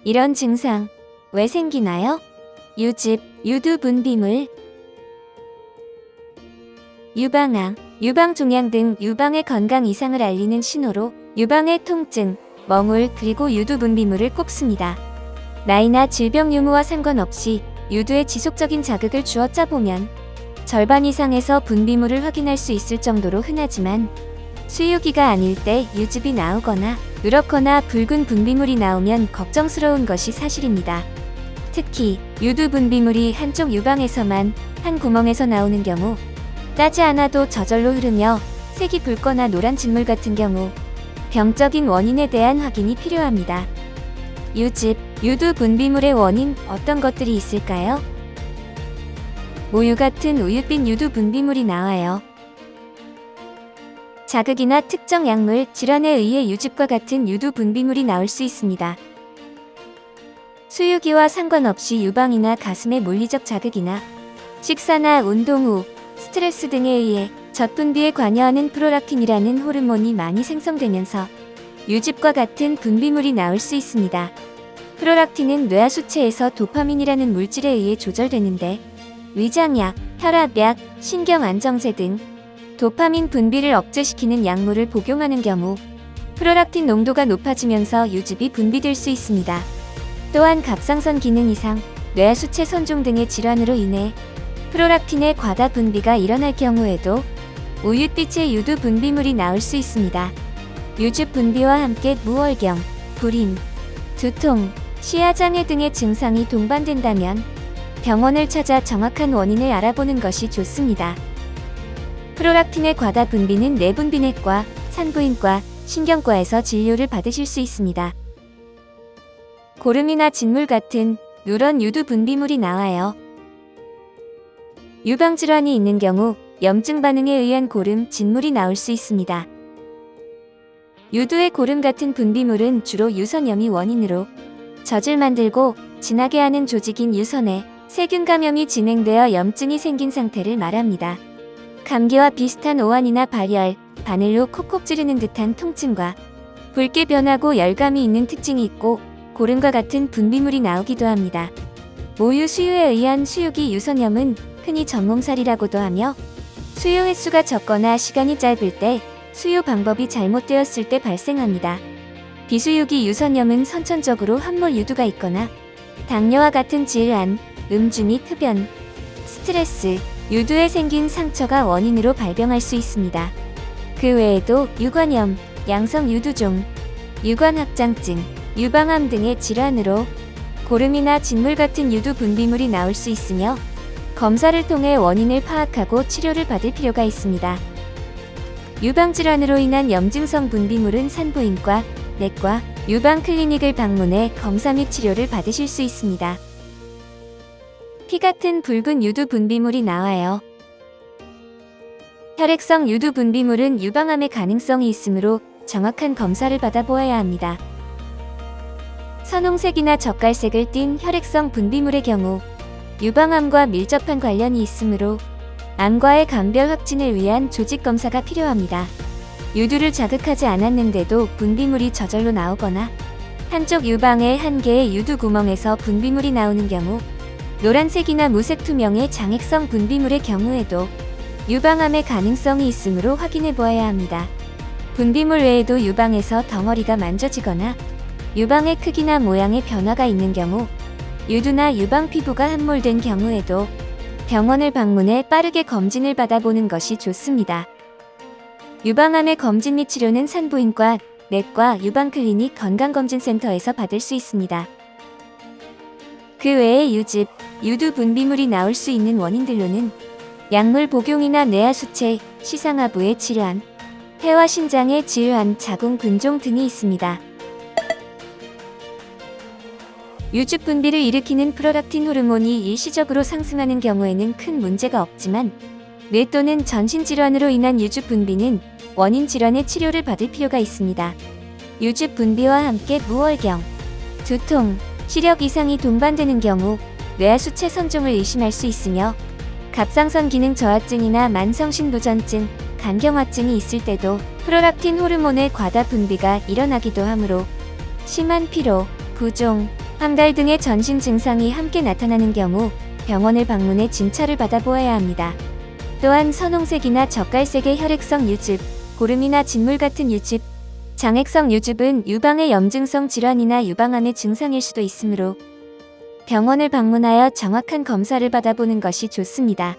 이런 증상 왜 생기나요? 유즙, 유두분비물, 유방암, 유방종양 등 유방의 건강 이상을 알리는 신호로 유방의 통증, 멍울 그리고 유두분비물을 꼽습니다. 나이나 질병 유무와 상관없이 유두에 지속적인 자극을 주었자 보면 절반 이상에서 분비물을 확인할 수 있을 정도로 흔하지만 수유기가 아닐 때 유즙이 나오거나 누렇거나 붉은 분비물이 나오면 걱정스러운 것이 사실입니다. 특히 유두 분비물이 한쪽 유방에서만 한 구멍에서 나오는 경우, 짜지 않아도 저절로 흐르며 색이 붉거나 노란 진물 같은 경우 병적인 원인에 대한 확인이 필요합니다. 유즙, 유두 분비물의 원인 어떤 것들이 있을까요? 모유 같은 우윳빛 유두 분비물이 나와요. 자극이나 특정 약물, 질환에 의해 유즙과 같은 유두 분비물이 나올 수 있습니다. 수유기와 상관없이 유방이나 가슴의 물리적 자극이나 식사나 운동 후, 스트레스 등에 의해 젖분비에 관여하는 프롤락틴이라는 호르몬이 많이 생성되면서 유즙과 같은 분비물이 나올 수 있습니다. 프롤락틴은 뇌하수체에서 도파민이라는 물질에 의해 조절되는데 위장약, 혈압약, 신경안정제 등 도파민 분비를 억제시키는 약물을 복용하는 경우 프롤락틴 농도가 높아지면서 유즙이 분비될 수 있습니다. 또한 갑상선 기능 이상, 뇌하수체 선종 등의 질환으로 인해 프롤락틴의 과다 분비가 일어날 경우에도 우윳빛의 유두 분비물이 나올 수 있습니다. 유즙 분비와 함께 무월경, 불임, 두통, 시야장애 등의 증상이 동반된다면 병원을 찾아 정확한 원인을 알아보는 것이 좋습니다. 프롤락틴의 과다 분비는 내분비내과, 산부인과, 신경과에서 진료를 받으실 수 있습니다. 고름이나 진물 같은 누런 유두 분비물이 나와요. 유방질환이 있는 경우 염증 반응에 의한 고름, 진물이 나올 수 있습니다. 유두의 고름 같은 분비물은 주로 유선염이 원인으로 젖을 만들고 진하게 하는 조직인 유선에 세균 감염이 진행되어 염증이 생긴 상태를 말합니다. 감기와 비슷한 오한이나 발열, 바늘로 콕콕 찌르는 듯한 통증과 붉게 변하고 열감이 있는 특징이 있고 고름과 같은 분비물이 나오기도 합니다. 모유 수유에 의한 수유기 유선염은 흔히 전몸살이라고도 하며 수유 횟수가 적거나 시간이 짧을 때 수유 방법이 잘못되었을 때 발생합니다. 비수유기 유선염은 선천적으로 함몰 유두가 있거나 당뇨와 같은 질환, 음주 및 흡연, 스트레스, 유두에 생긴 상처가 원인으로 발병할 수 있습니다. 그 외에도 유관염, 양성 유두종, 유관확장증, 유방암 등의 질환으로 고름이나 진물 같은 유두 분비물이 나올 수 있으며 검사를 통해 원인을 파악하고 치료를 받을 필요가 있습니다. 유방질환으로 인한 염증성 분비물은 산부인과, 내과, 유방클리닉을 방문해 검사 및 치료를 받으실 수 있습니다. 피 같은 붉은 유두 분비물이 나와요. 혈액성 유두 분비물은 유방암의 가능성이 있으므로 정확한 검사를 받아보아야 합니다. 선홍색이나 젓갈색을 띤 혈액성 분비물의 경우 유방암과 밀접한 관련이 있으므로 암과의 감별 확진을 위한 조직 검사가 필요합니다. 유두를 자극하지 않았는데도 분비물이 저절로 나오거나 한쪽 유방의 한 개의 유두 구멍에서 분비물이 나오는 경우, 노란색이나 무색 투명의 장액성 분비물의 경우에도 유방암의 가능성이 있으므로 확인해 보아야 합니다. 분비물 외에도 유방에서 덩어리가 만져지거나 유방의 크기나 모양의 변화가 있는 경우, 유두나 유방 피부가 함몰된 경우에도 병원을 방문해 빠르게 검진을 받아보는 것이 좋습니다. 유방암의 검진 및 치료는 산부인과, 내과, 유방클리닉 건강검진센터에서 받을 수 있습니다. 그 외에 유즙, 유두 분비물이 나올 수 있는 원인들로는 약물 복용이나 뇌하수체, 시상하부의 질환, 폐와 신장의 질환, 자궁 근종 등이 있습니다. 유즙 분비를 일으키는 프롤락틴 호르몬이 일시적으로 상승하는 경우에는 큰 문제가 없지만 뇌 또는 전신 질환으로 인한 유즙 분비는 원인 질환의 치료를 받을 필요가 있습니다. 유즙 분비와 함께 무월경, 두통, 시력 이상이 동반되는 경우 뇌하수체 선종을 의심할 수 있으며 갑상선 기능 저하증이나 만성신부전증, 간경화증이 있을 때도 프롤락틴 호르몬의 과다 분비가 일어나기도 하므로 심한 피로, 부종, 황달 등의 전신 증상이 함께 나타나는 경우 병원을 방문해 진찰을 받아보아야 합니다. 또한 선홍색이나 젓갈색의 혈액성 유즙, 고름이나 진물 같은 유즙, 장액성 유즙은 유방의 염증성 질환이나 유방암의 증상일 수도 있으므로 병원을 방문하여 정확한 검사를 받아보는 것이 좋습니다.